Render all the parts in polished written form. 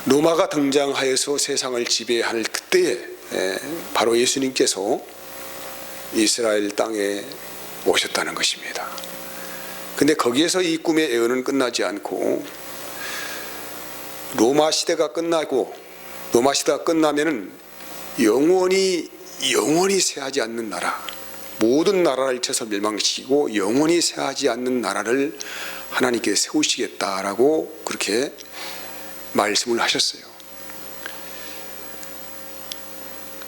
로마가 등장하여서 세상을 지배할 그때에 바로 예수님께서 이스라엘 땅에 오셨다는 것입니다. 근데 거기에서 이 꿈의 예언은 끝나지 않고 로마 시대가 끝나면은 영원히 쇠하지 않는 나라, 모든 나라를 쳐서 멸망시키고 영원히 쇠하지 않는 나라를 하나님께 세우시겠다라고 그렇게 말씀을 하셨어요.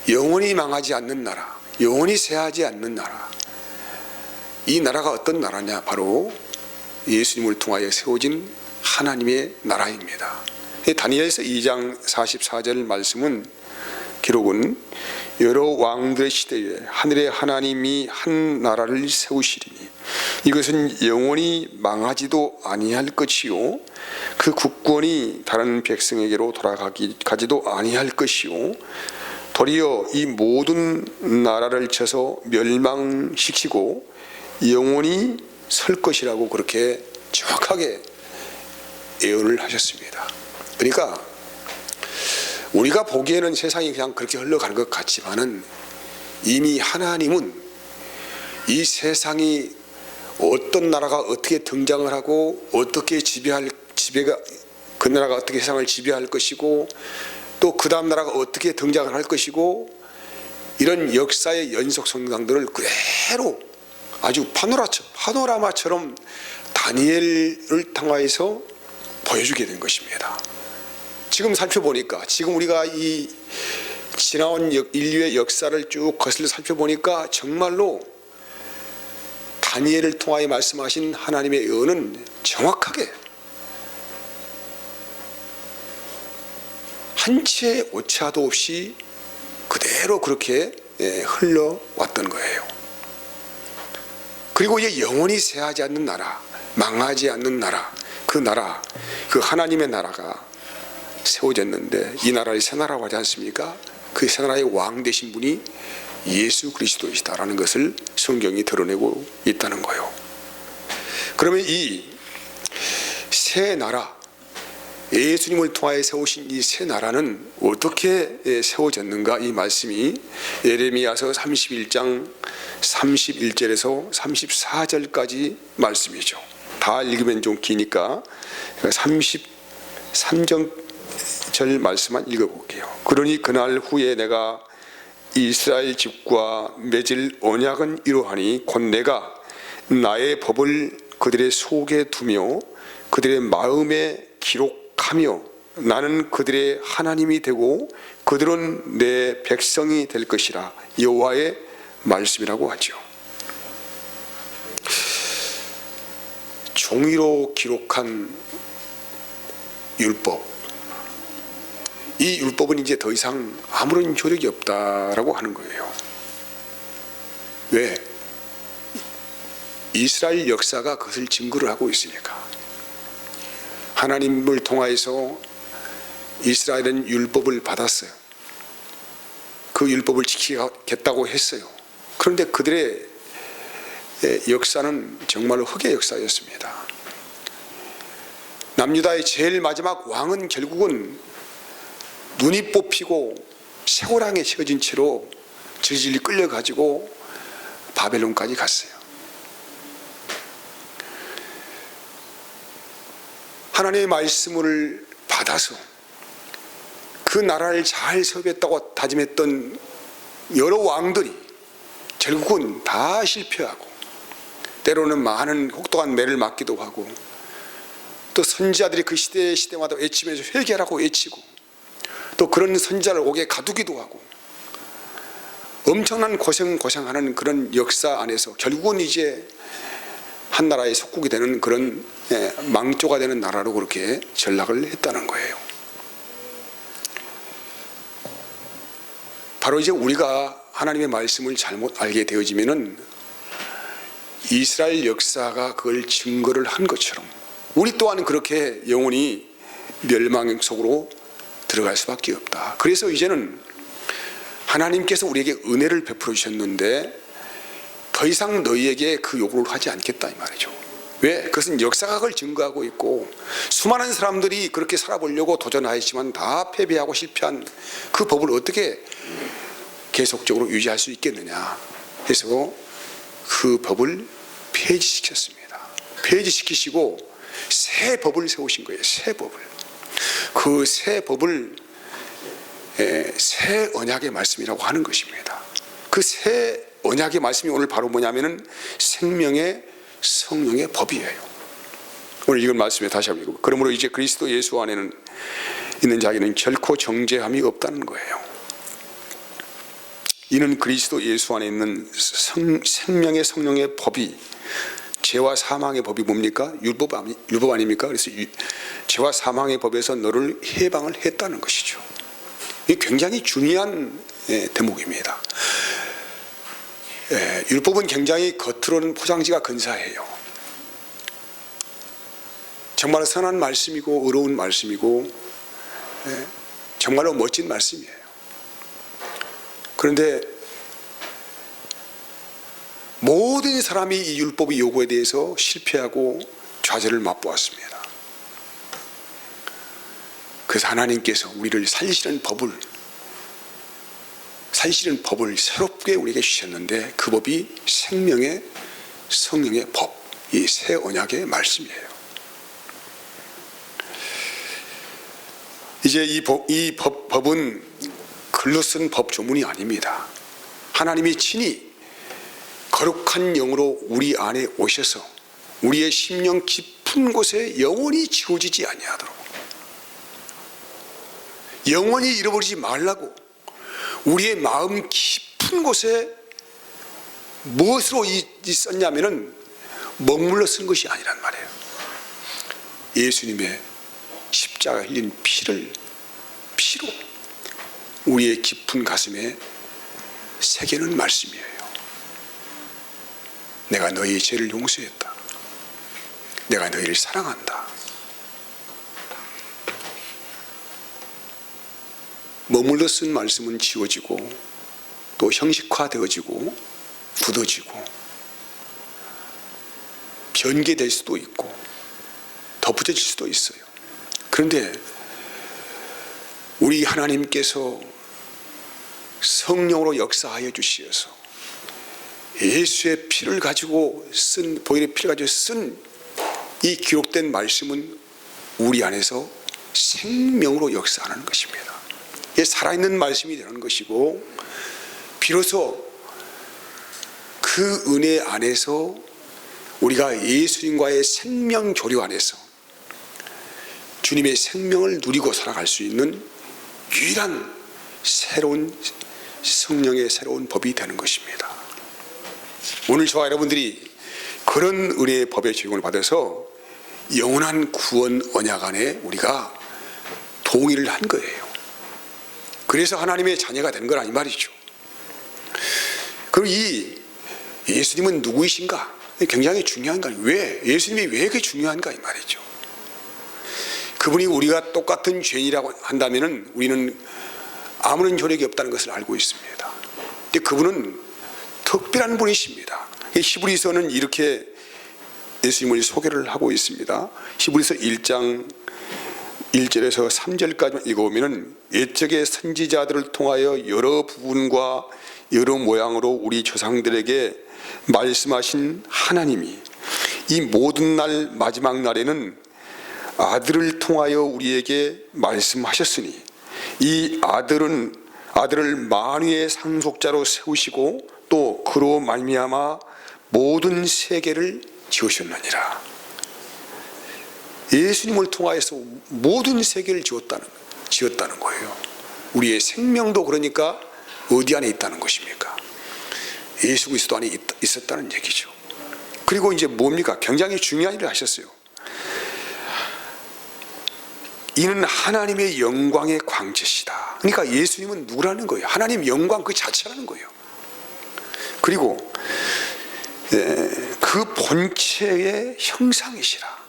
영원히 망하지 않는 나라, 영원히 쇠하지 않는 나라. 이 나라가 어떤 나라냐? 바로 예수님을 통하여 세워진 하나님의 나라입니다. 다니엘서 2장 44절 말씀은 기록은 여러 왕들의 시대에 하늘의 하나님이 한 나라를 세우시리니 이것은 영원히 망하지도 아니할 것이요 그 국권이 다른 백성에게로 돌아가지도 아니할 것이요 도리어 이 모든 나라를 쳐서 멸망시키고 영원히 설 것이라고 그렇게 정확하게 예언을 하셨습니다. 그러니까 우리가 보기에는 세상이 그냥 그렇게 흘러가는 것 같지만은 이미 하나님은 이 세상이 어떤 나라가 어떻게 등장을 하고 어떻게 그 나라가 어떻게 세상을 지배할 것이고 또 그 다음 나라가 어떻게 등장을 할 것이고 이런 역사의 연속 성장들을 그대로 아주 파노라마처럼 다니엘을 통하여서 보여주게 된 것입니다. 지금 살펴보니까 지금 우리가 이 지나온 인류의 역사를 쭉 거슬러 살펴보니까 정말로 다니엘을 통하여 말씀하신 하나님의 예언은 정확하게 한 채의 오차도 없이 그대로 그렇게 흘러왔던 거예요. 그리고 이제 영원히 쇠하지 않는 나라, 망하지 않는 나라, 그 하나님의 나라가 세워졌는데 이 나라를 새 나라고 하지 않습니까? 그 새 나라의 왕 되신 분이 예수 그리스도이시다라는 것을 성경이 드러내고 있다는 거예요. 그러면 이 새 나라, 예수님을 통하여 세우신 이 새 나라는 어떻게 세워졌는가? 이 말씀이 예레미야서 31장 31절에서 34절까지 말씀이죠. 다 읽으면 좀 기니까 33절 말씀만 읽어볼게요. 그러니 그날 후에 내가 이스라엘 집과 맺을 언약은 이러하니 곧 내가 나의 법을 그들의 속에 두며 그들의 마음에 기록하며 나는 그들의 하나님이 되고 그들은 내 백성이 될 것이라. 여호와의 말씀이라고 하죠. 종이로 기록한 율법, 이 율법은 이제 더 이상 아무런 효력이 없다라고 하는 거예요. 왜? 이스라엘 역사가 그것을 증거를 하고 있으니까. 하나님을 통하여서 이스라엘은 율법을 받았어요. 그 율법을 지키겠다고 했어요. 그런데 그들의 역사는 정말로 흑의 역사였습니다. 남유다의 제일 마지막 왕은 결국은 눈이 뽑히고 쇠고랑에 채워진 채로 질질 끌려가지고 바벨론까지 갔어요. 하나님의 말씀을 받아서 그 나라를 잘 세우겠다고 다짐했던 여러 왕들이 결국은 다 실패하고 때로는 많은 혹독한 매를 맞기도 하고 또 선지자들이 그 시대마다 외치면서 회개하라고 외치고 또 그런 선지자를 옥에 가두기도 하고 엄청난 고생하는 그런 역사 안에서 결국은 이제 한 나라의 속국이 되는 그런 망조가 되는 나라로 그렇게 전락을 했다는 거예요. 바로 이제 우리가 하나님의 말씀을 잘못 알게 되어지면은 이스라엘 역사가 그걸 증거를 한 것처럼 우리 또한 그렇게 영원히 멸망 속으로 들어갈 수밖에 없다. 그래서 이제는 하나님께서 우리에게 은혜를 베풀어 주셨는데 더 이상 너희에게 그 요구를 하지 않겠다 이 말이죠. 왜? 그것은 역사각을 증거하고 있고 수많은 사람들이 그렇게 살아보려고 도전하였지만 다 패배하고 실패한 그 법을 어떻게 계속적으로 유지할 수 있겠느냐 해서 그 법을 폐지시켰습니다. 폐지시키시고 새 법을 세우신 거예요. 새 법을. 그 새 법을 새 언약의 말씀이라고 하는 것입니다. 그 새 언약의 말씀이 오늘 바로 뭐냐면은 생명의 성령의 법이에요. 오늘 이걸 말씀에 다시 한번 읽고, 그러므로 이제 그리스도 예수 안에는 있는 자에게는 결코 정죄함이 없다는 거예요. 이는 그리스도 예수 안에 있는 생명의 성령의 법이, 죄와 사망의 법이 뭡니까? 율법 아닙니까? 그래서 죄와 사망의 법에서 너를 해방을 했다는 것이죠. 이게 굉장히 중요한 대목입니다. 율법은 굉장히 겉으로는 포장지가 근사해요. 정말 선한 말씀이고 의로운 말씀이고 정말로 멋진 말씀이에요. 그런데 모든 사람이 이 율법의 요구에 대해서 실패하고 좌절을 맛보았습니다. 그래서 하나님께서 우리를 살리시는 법을 새롭게 우리에게 주셨는데 그 법이 생명의 성령의 법, 이 새 언약의 말씀이에요. 이제 이 법은 글로 쓴 법 조문이 아닙니다. 하나님이 친히 거룩한 영으로 우리 안에 오셔서 우리의 심령 깊은 곳에 영원히 지워지지 아니하도록, 영원히 잃어버리지 말라고 우리의 마음 깊은 곳에 무엇으로 썼냐면은 머물러 쓴 것이 아니란 말이에요. 예수님의 십자가 흘린 피로 우리의 깊은 가슴에 새기는 말씀이에요. 내가 너희의 죄를 용서했다. 내가 너희를 사랑한다. 머물러 쓴 말씀은 지워지고 또 형식화되어지고 굳어지고 변개될 수도 있고 덧붙여질 수도 있어요. 그런데 우리 하나님께서 성령으로 역사하여 주시어서 예수의 피를 가지고 쓴, 보혈의 피를 가지고 쓴 이 기록된 말씀은 우리 안에서 생명으로 역사하는 것입니다. 이게 살아있는 말씀이 되는 것이고, 비로소 그 은혜 안에서 우리가 예수님과의 생명 교류 안에서 주님의 생명을 누리고 살아갈 수 있는 유일한 새로운 성령의 새로운 법이 되는 것입니다. 오늘 저와 여러분들이 그런 은혜의 법의 적용을 받아서 영원한 구원 언약 안에 우리가 동의를 한 거예요. 그래서 하나님의 자녀가 된 거라 이 말이죠. 그럼 이 예수님은 누구이신가? 굉장히 중요한 거 아니에요. 왜? 예수님이 왜 그게 중요한가 이 말이죠. 그분이 우리가 똑같은 죄인이라고 한다면 우리는 아무런 효력이 없다는 것을 알고 있습니다. 근데 그분은 특별한 분이십니다. 히브리서는 이렇게 예수님을 소개를 하고 있습니다. 히브리서 1장 1절에서 3절까지 읽어보면 옛적의 선지자들을 통하여 여러 부분과 여러 모양으로 우리 조상들에게 말씀하신 하나님이 이 모든 날 마지막 날에는 아들을 통하여 우리에게 말씀하셨으니 이 아들을 만유의 상속자로 세우시고 또 그로 말미암아 모든 세계를 지으셨느니라. 예수님을 통하여서 모든 세계를 지었다는 거예요. 우리의 생명도 그러니까 어디 안에 있다는 것입니까? 예수 그리스도 안에 있었다는 얘기죠. 그리고 이제 뭡니까? 굉장히 중요한 일을 하셨어요. 이는 하나님의 영광의 광채시다. 그러니까 예수님은 누구라는 거예요? 하나님 영광 그 자체라는 거예요. 그리고 그 본체의 형상이시라.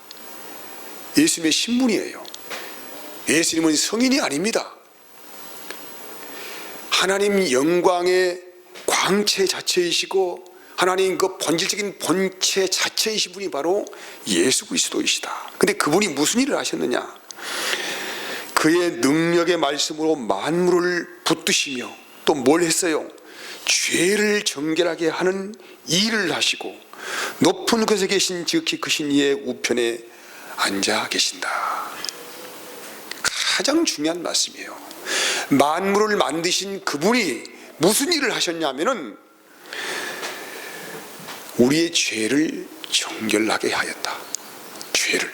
예수님의 신분이에요. 예수님은 성인이 아닙니다. 하나님 영광의 광채 자체이시고 하나님 그 본질적인 본체 자체이신 분이 바로 예수 그리스도이시다. 근데 그분이 무슨 일을 하셨느냐? 그의 능력의 말씀으로 만물을 붙드시며 또 뭘 했어요? 죄를 정결하게 하는 일을 하시고 높은 곳에 계신 지극히 크신 이의 우편에 앉아 계신다. 가장 중요한 말씀이에요. 만물을 만드신 그분이 무슨 일을 하셨냐면은 우리의 죄를 정결하게 하였다. 죄를.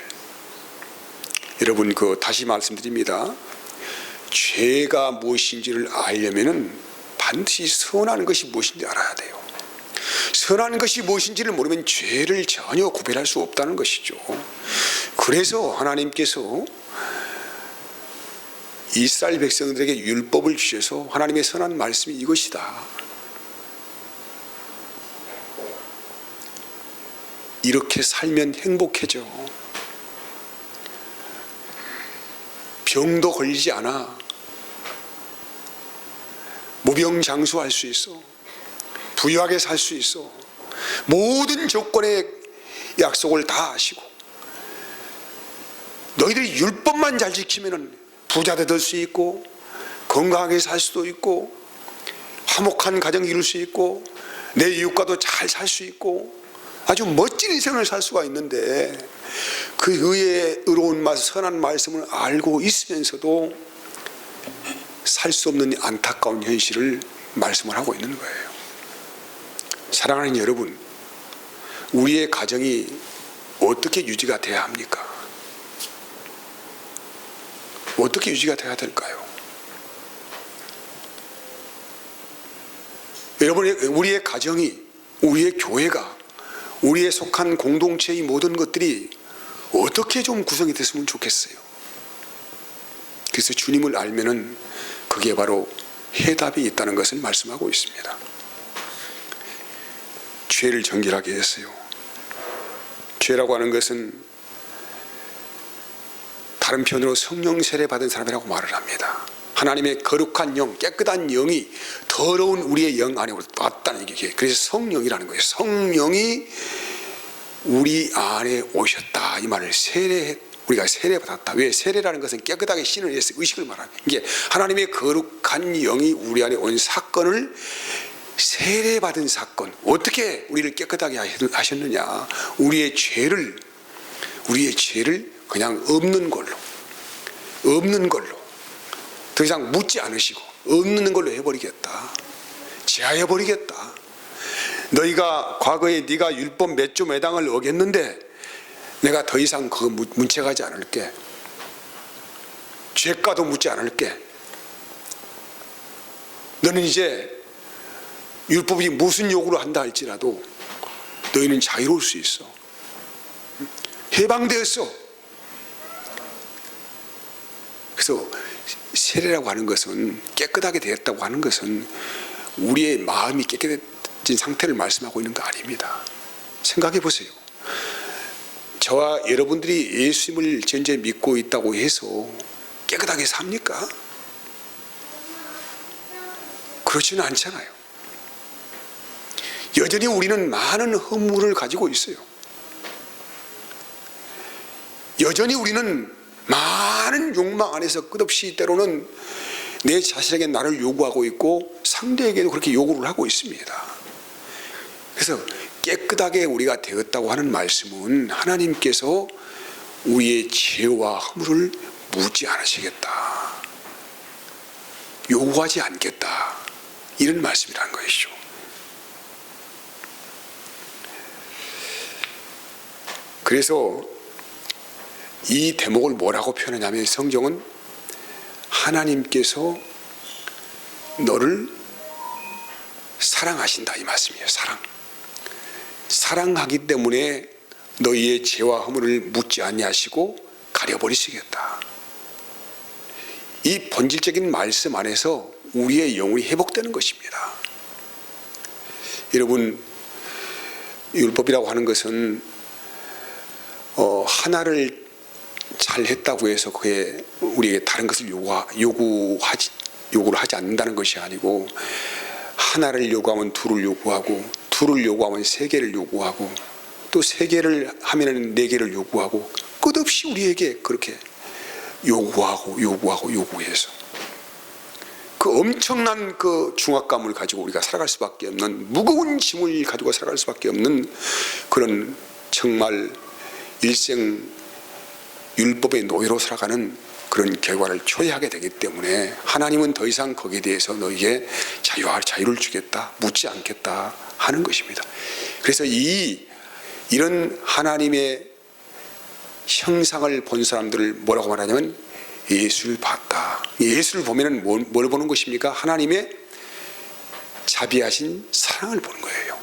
여러분, 다시 말씀드립니다. 죄가 무엇인지를 알려면은 반드시 선한 것이 무엇인지 알아야 돼요. 선한 것이 무엇인지를 모르면 죄를 전혀 구별할 수 없다는 것이죠. 그래서 하나님께서 이스라엘 백성들에게 율법을 주셔서 하나님의 선한 말씀이 이것이다. 이렇게 살면 행복해져. 병도 걸리지 않아. 무병장수할 수 있어. 부유하게 살 수 있어. 모든 조건의 약속을 다 하시고 너희들이 율법만 잘 지키면 부자도 될 수 있고 건강하게 살 수도 있고 화목한 가정 이룰 수 있고 내 이웃과도 잘 살 수 있고 아주 멋진 인생을 살 수가 있는데 그 의의 의로운 선한 말씀을 알고 있으면서도 살 수 없는 안타까운 현실을 말씀을 하고 있는 거예요. 사랑하는 여러분, 우리의 가정이 어떻게 유지가 돼야 합니까? 어떻게 유지가 돼야 될까요? 여러분, 우리의 가정이, 우리의 교회가, 우리의 속한 공동체의 모든 것들이 어떻게 좀 구성이 됐으면 좋겠어요. 그래서 주님을 알면은 그게 바로 해답이 있다는 것을 말씀하고 있습니다. 죄를 정결하게 했어요. 죄라고 하는 것은 다른 편으로 성령 세례 받은 사람이라고 말을 합니다. 하나님의 거룩한 영, 깨끗한 영이 더러운 우리의 영 안에 왔다는 얘기예요. 그래서 성령이라는 거예요. 성령이 우리 안에 오셨다. 이 말을 우리가 세례받았다. 왜? 세례라는 것은 깨끗하게 신을 위해서 의식을 말합니다. 이게 하나님의 거룩한 영이 우리 안에 온 사건을 세례받은 사건. 어떻게 우리를 깨끗하게 하셨느냐? 우리의 죄를 그냥 없는 걸로 더 이상 묻지 않으시고 없는 걸로 해버리겠다. 제하해버리겠다. 너희가 과거에 네가 율법 몇 조 몇 항을 어겼는데 내가 더 이상 그거 문책하지 않을게. 죄가도 묻지 않을게. 너는 이제 율법이 무슨 요구를 한다 할지라도 너희는 자유로울 수 있어. 해방되었어. 그래서 세례라고 하는 것은, 깨끗하게 되었다고 하는 것은 우리의 마음이 깨끗해진 상태를 말씀하고 있는 거 아닙니다. 생각해 보세요. 저와 여러분들이 예수님을 전제 믿고 있다고 해서 깨끗하게 삽니까? 그렇지는 않잖아요. 여전히 우리는 많은 허물을 가지고 있어요. 여전히 우리는 많은 욕망 안에서 끝없이 때로는 내 자신에게 나를 요구하고 있고 상대에게도 그렇게 요구를 하고 있습니다. 그래서 깨끗하게 우리가 되었다고 하는 말씀은 하나님께서 우리의 죄와 허물을 묻지 않으시겠다, 요구하지 않겠다, 이런 말씀이라는 것이죠. 그래서 이 대목을 뭐라고 표현하냐면, 성경은 하나님께서 너를 사랑하신다, 이 말씀이에요. 사랑하기 때문에 너희의 죄와 허물을 묻지 아니하시고 가려버리시겠다. 이 본질적인 말씀 안에서 우리의 영혼이 회복되는 것입니다. 여러분, 율법이라고 하는 것은 하나를 잘 했다고 해서 그게 우리에게 다른 것을 요구를 하지 않는다는 것이 아니고, 하나를 요구하면 둘을 요구하고 2를 요구하면 3개를 요구하고 또 3개를 하면은 4개를 요구하고 끝없이 우리에게 그렇게 요구해서 그 엄청난 그 중압감을 가지고 우리가 살아갈 수밖에 없는, 무거운 짐을 가지고 살아갈 수밖에 없는 그런 정말 일생 율법의 노예로 살아가는 그런 결과를 초래하게 되기 때문에 하나님은 더 이상 거기에 대해서 너에게 자유를 주겠다, 묻지 않겠다 하는 것입니다. 그래서 이런 하나님의 형상을 본 사람들을 뭐라고 말하냐면 예수를 봤다. 예수를 보면은 뭘 보는 것입니까? 하나님의 자비하신 사랑을 보는 거예요.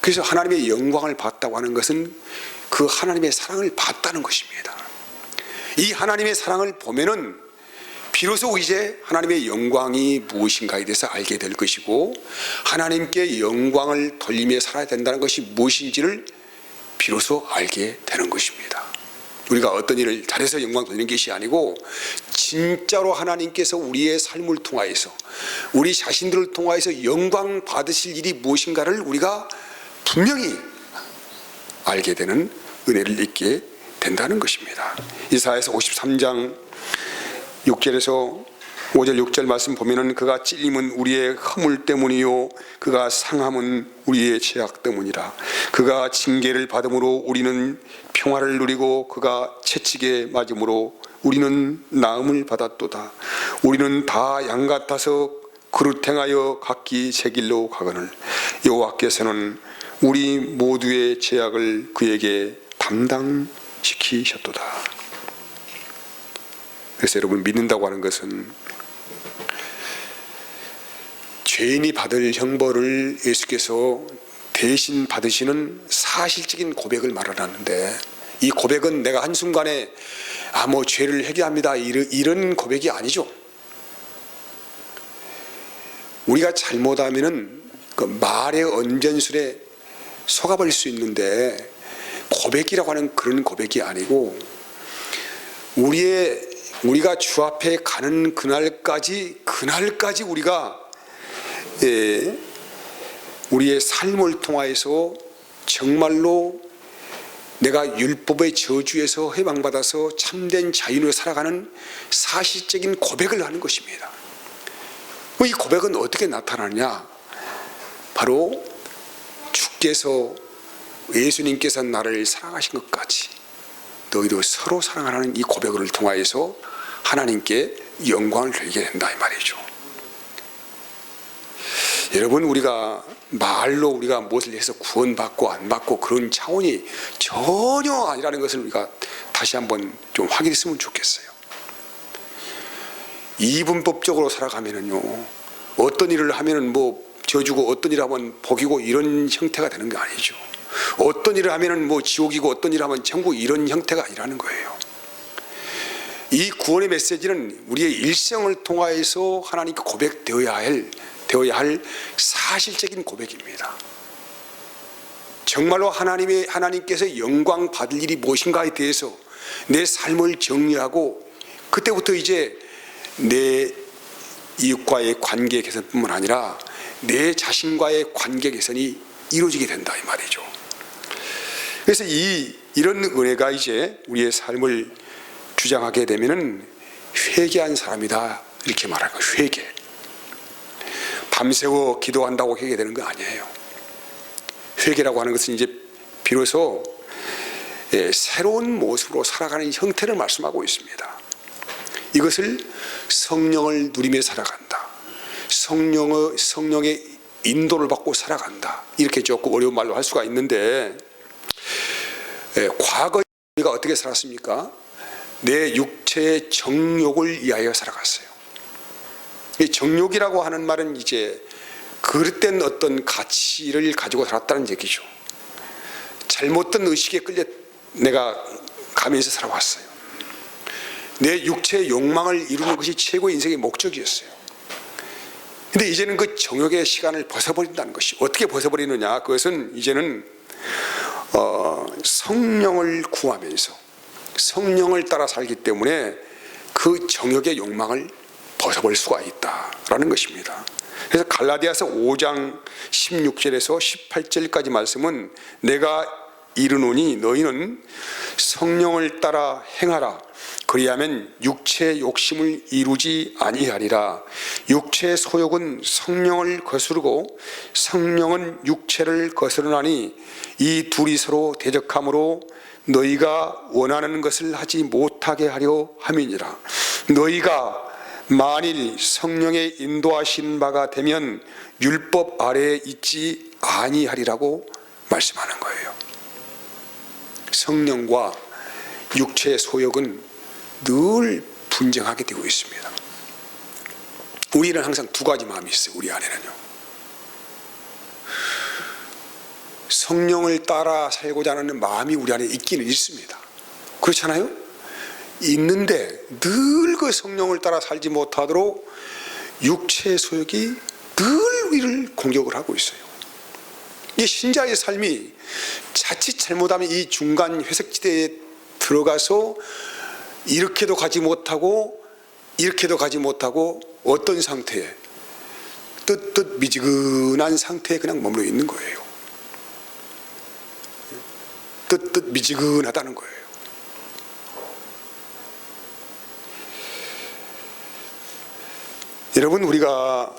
그래서 하나님의 영광을 봤다고 하는 것은 그 하나님의 사랑을 봤다는 것입니다. 이 하나님의 사랑을 보면은 비로소 이제 하나님의 영광이 무엇인가에 대해서 알게 될 것이고, 하나님께 영광을 돌리며 살아야 된다는 것이 무엇인지를 비로소 알게 되는 것입니다. 우리가 어떤 일을 잘해서 영광 돌리는 것이 아니고 진짜로 하나님께서 우리의 삶을 통하여서 우리 자신들을 통하여서 영광 받으실 일이 무엇인가를 우리가 분명히 알게 되는 은혜를 잊게 된다는 것입니다. 이사야서 53장 6절에서 5절 6절 말씀 보면은 그가 찔림은 우리의 허물 때문이요 그가 상함은 우리의 죄악 때문이라. 그가 징계를 받음으로 우리는 평화를 누리고 그가 채찍에 맞음으로 우리는 나음을 받았도다. 우리는 다 양 같아서 그릇 행하여 각기 제 길로 가거늘 여호와께서는 우리 모두의 죄악을 그에게 담당시키셨도다. 그래서 여러분, 믿는다고 하는 것은 죄인이 받을 형벌을 예수께서 대신 받으시는 사실적인 고백을 말하는데, 이 고백은 내가 한순간에 죄를 회개합니다 이런 고백이 아니죠. 우리가 잘못하면은 그 말의 언전술에 속아버릴 수 있는데, 고백이라고 하는 그런 고백이 아니고 우리가 주 앞에 가는 그날까지 우리가 우리의 삶을 통하여서 정말로 내가 율법의 저주에서 해방받아서 참된 자유로 살아가는 사실적인 고백을 하는 것입니다. 이 고백은 어떻게 나타나느냐? 바로 주께서, 예수님께서 나를 사랑하신 것 같이 너희도 서로 사랑하는 이 고백을 통하여서 하나님께 영광을 돌리게 된다 이 말이죠. 여러분, 우리가 말로 우리가 무엇을 해서 구원받고 안 받고 그런 차원이 전혀 아니라는 것을 우리가 다시 한번 좀 확인했으면 좋겠어요. 이분법적으로 살아가면은요, 어떤 일을 하면은 저주고 어떤 일을 하면 복이고 이런 형태가 되는 게 아니죠. 어떤 일을 하면은 지옥이고 어떤 일을 하면 천국, 이런 형태가 아니라는 거예요. 이 구원의 메시지는 우리의 일생을 통하여서 하나님께 고백되어야 할 사실적인 고백입니다. 정말로 하나님께서 영광 받을 일이 무엇인가에 대해서 내 삶을 정리하고, 그때부터 이제 내 이웃과의 관계 개선뿐만 아니라 내 자신과의 관계 개선이 이루어지게 된다 이 말이죠. 그래서 이런 은혜가 이제 우리의 삶을 주장하게 되면은 회개한 사람이다 이렇게 말할 거예요. 회개. 밤새워 기도한다고 회개되는 거 아니에요. 회개라고 하는 것은 이제 비로소 새로운 모습으로 살아가는 형태를 말씀하고 있습니다. 이것을 성령을 누리며 살아간다, 성령의 인도를 받고 살아간다, 이렇게 조금 어려운 말로 할 수가 있는데, 과거에 우리가 어떻게 살았습니까? 내 육체의 정욕을 위하여 살아갔어요. 이 정욕이라고 하는 말은 이제 그릇된 어떤 가치를 가지고 살았다는 얘기죠. 잘못된 의식에 끌려 내가 가면서 살아왔어요. 내 육체의 욕망을 이루는 것이 최고의 인생의 목적이었어요. 근데 이제는 그 정욕의 시간을 벗어버린다는 것이, 어떻게 벗어버리느냐? 그것은 이제는 성령을 구하면서 성령을 따라 살기 때문에 그 정욕의 욕망을 벗어버릴 수가 있다라는 것입니다. 그래서 갈라디아서 5장 16절에서 18절까지 말씀은 내가 이르노니 너희는 성령을 따라 행하라. 그리하면 육체의 욕심을 이루지 아니하리라. 육체의 소욕은 성령을 거스르고 성령은 육체를 거스르나니 이 둘이 서로 대적하므로 너희가 원하는 것을 하지 못하게 하려 함이니라. 너희가 만일 성령의 인도하신 바가 되면 율법 아래에 있지 아니하리라고 말씀하는 거예요. 성령과 육체의 소욕은 늘 분쟁하게 되고 있습니다. 우리는 항상 두 가지 마음이 있어요. 우리 안에는요. 성령을 따라 살고자 하는 마음이 우리 안에 있기는 있습니다. 그렇잖아요? 있는데 늘 그 성령을 따라 살지 못하도록 육체의 소욕이 늘 우리를 공격을 하고 있어요. 이 신자의 삶이 자칫 잘못하면 이 중간 회색지대에 들어가서 이렇게도 가지 못하고 이렇게도 가지 못하고 어떤 상태에 뜨뜻 미지근한 상태에 그냥 머물러 있는 거예요. 뜨뜻 미지근하다는 거예요. 여러분, 우리가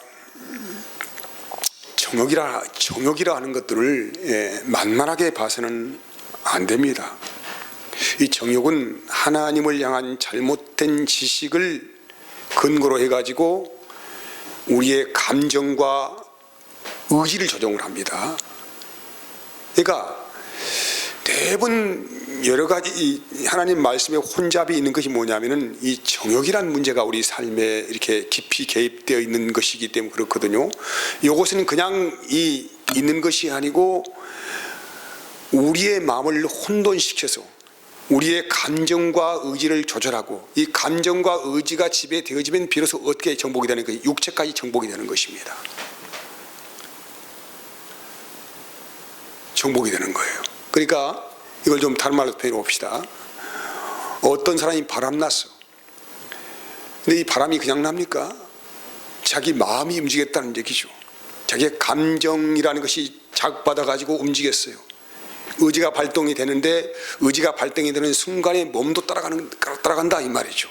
정욕이라 하는 것들을 만만하게 봐서는 안 됩니다. 이 정욕은 하나님을 향한 잘못된 지식을 근거로 해가지고 우리의 감정과 의지를 조종을 합니다. 그러니까 대부분 여러 가지 하나님 말씀에 혼잡이 있는 것이 뭐냐면은 이 정욕이라는 문제가 우리 삶에 이렇게 깊이 개입되어 있는 것이기 때문에 그렇거든요. 이것은 그냥 있는 것이 아니고 우리의 마음을 혼돈시켜서 우리의 감정과 의지를 조절하고 이 감정과 의지가 지배되어지면 비로소 어떻게 정복이 되는 것이 육체까지 정복이 되는 것입니다. 정복이 되는 거예요. 그러니까 이걸 좀 다른 말로 표현해 봅시다. 어떤 사람이 바람났어. 근데 이 바람이 그냥 납니까? 자기 마음이 움직였다는 얘기죠. 자기의 감정이라는 것이 자극받아 가지고 움직였어요. 의지가 발동이 되는데 의지가 발동이 되는 순간에 몸도 따라간다 이 말이죠.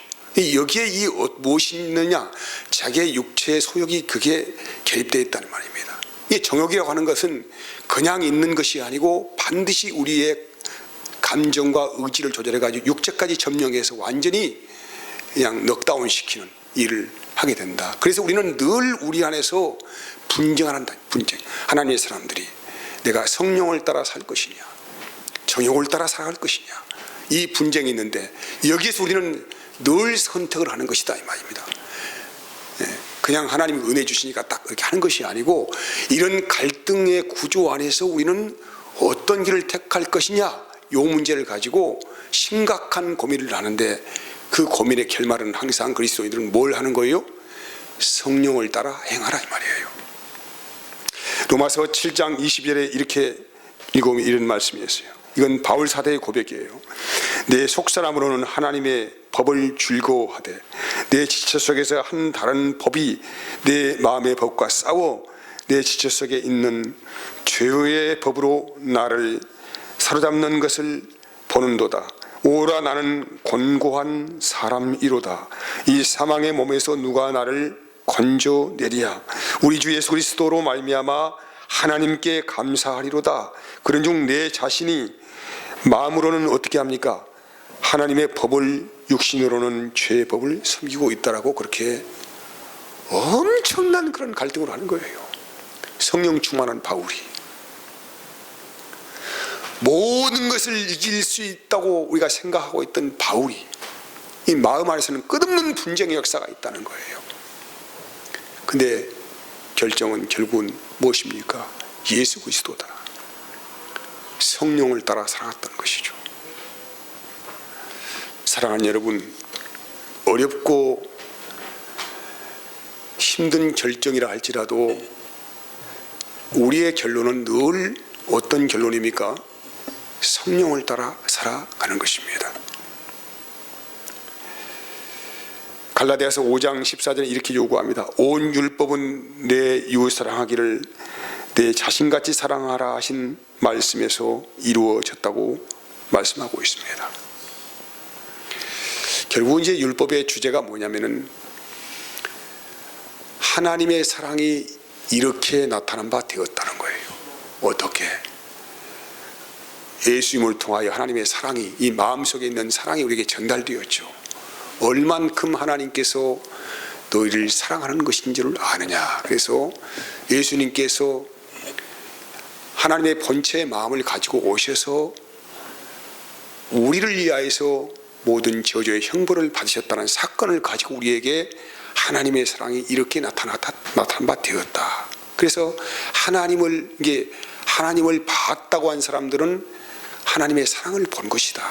여기에 무엇이 있느냐? 자기의 육체의 소욕이 그게 개입되어 있다는 말입니다. 이 정욕이라고 하는 것은 그냥 있는 것이 아니고 반드시 우리의 감정과 의지를 조절해가지고 육체까지 점령해서 완전히 그냥 넉다운 시키는 일을 하게 된다. 그래서 우리는 늘 우리 안에서 분쟁한다. 분쟁. 하나님의 사람들이 내가 성령을 따라 살 것이냐, 정욕을 따라 살아갈 것이냐, 이 분쟁이 있는데 여기에서 우리는 늘 선택을 하는 것이다 이 말입니다. 그냥 하나님이 은혜 주시니까 딱 그렇게 하는 것이 아니고 이런 갈등의 구조 안에서 우리는 어떤 길을 택할 것이냐, 이 문제를 가지고 심각한 고민을 하는데 그 고민의 결말은 항상 그리스도인들은 뭘 하는 거예요? 성령을 따라 행하라 이 말이에요. 로마서 7장 20절에 이렇게 읽으면 이런 말씀이었어요. 이건 바울 사도의 고백이에요. 내 속사람으로는 하나님의 법을 즐거워하되 내 지체 속에서 한 다른 법이 내 마음의 법과 싸워 내 지체 속에 있는 죄의 법으로 나를 사로잡는 것을 보는도다. 오라 나는 곤고한 사람이로다. 이 사망의 몸에서 누가 나를 건져내리야. 우리 주 예수 그리스도로 말미암아 하나님께 감사하리로다. 그런즉 내 자신이 마음으로는 어떻게 합니까? 하나님의 법을, 육신으로는 죄의 법을 섬기고 있다라고 그렇게 엄청난 그런 갈등을 하는 거예요. 성령 충만한 바울이 모든 것을 이길 수 있다고 우리가 생각하고 있던 바울이 이 마음 안에서는 끝없는 분쟁의 역사가 있다는 거예요. 근데 결정은 결국은 무엇입니까? 예수 그리스도다. 성령을 따라 살아갔던 것이죠. 사랑하는 여러분, 어렵고 힘든 결정이라 할지라도 우리의 결론은 늘 어떤 결론입니까? 성령을 따라 살아가는 것입니다. 갈라디아서 5장 14절에 이렇게 요구합니다. 온 율법은 내 이웃 사랑하기를 내 자신같이 사랑하라 하신 말씀에서 이루어졌다고 말씀하고 있습니다. 결국 이제 율법의 주제가 뭐냐면은 하나님의 사랑이 이렇게 나타난 바 되었다는 거예요. 어떻게? 예수님을 통하여 하나님의 사랑이, 이 마음속에 있는 사랑이 우리에게 전달되었죠. 얼만큼 하나님께서 너희를 사랑하는 것인지를 아느냐. 그래서 예수님께서 하나님의 본체의 마음을 가지고 오셔서 우리를 위하여서 모든 저주의 형벌을 받으셨다는 사건을 가지고 우리에게 하나님의 사랑이 이렇게 나타난 바 되었다. 그래서 하나님을 봤다고 한 사람들은 하나님의 사랑을 본 것이다.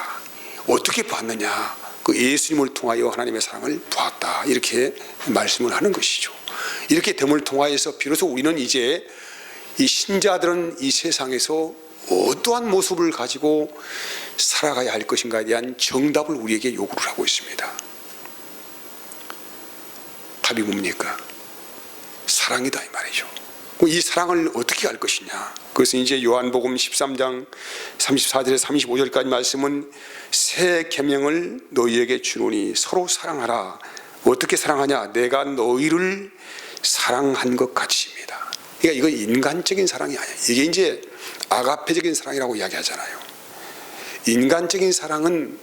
어떻게 봤느냐? 그 예수님을 통하여 하나님의 사랑을 보았다. 이렇게 말씀을 하는 것이죠. 이렇게 됨을 통하여서 비로소 우리는 이제 이 신자들은 이 세상에서 어떠한 모습을 가지고 살아가야 할 것인가에 대한 정답을 우리에게 요구를 하고 있습니다. 답이 뭡니까? 사랑이다 이 말이죠. 이 사랑을 어떻게 할 것이냐? 그것은 이제 요한복음 13장 34절에서 35절까지 말씀은 새 계명을 너희에게 주노니 서로 사랑하라. 어떻게 사랑하냐? 내가 너희를 사랑한 것 같이입니다. 그러니까 이거 인간적인 사랑이 아니야. 이게 이제 아가페적인 사랑이라고 이야기하잖아요. 인간적인 사랑은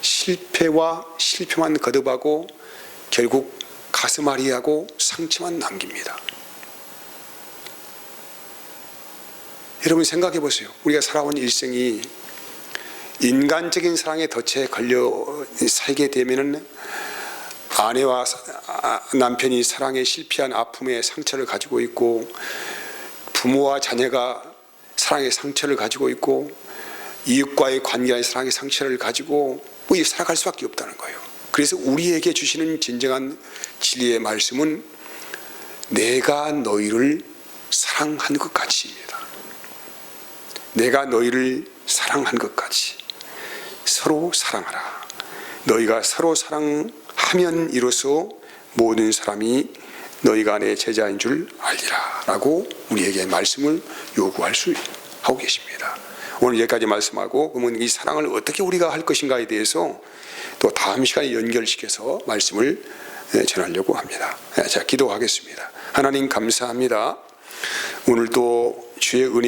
실패만 거듭하고 결국 가슴앓이하고 상처만 남깁니다. 여러분 생각해 보세요. 우리가 살아온 일생이 인간적인 사랑에 덫에 걸려 살게 되면은 아내와 남편이 사랑에 실패한 아픔의 상처를 가지고 있고, 부모와 자녀가 사랑의 상처를 가지고 있고, 이웃과의 관계의 사랑의 상처를 가지고 살아갈 수밖에 없다는 거예요. 그래서 우리에게 주시는 진정한 진리의 말씀은 내가 너희를 사랑한 것 같이입니다. 내가 너희를 사랑한 것 같이 서로 사랑하라. 너희가 서로 사랑하면 이로써 모든 사람이 너희가 내 제자인 줄 알리라 라고 우리에게 말씀을 요구할 수 하고 계십니다. 오늘 여기까지 말씀하고, 그러면 이 사랑을 어떻게 우리가 할 것인가에 대해서 또 다음 시간에 연결시켜서 말씀을 전하려고 합니다. 자, 기도하겠습니다. 하나님 감사합니다. 오늘도 주의 은혜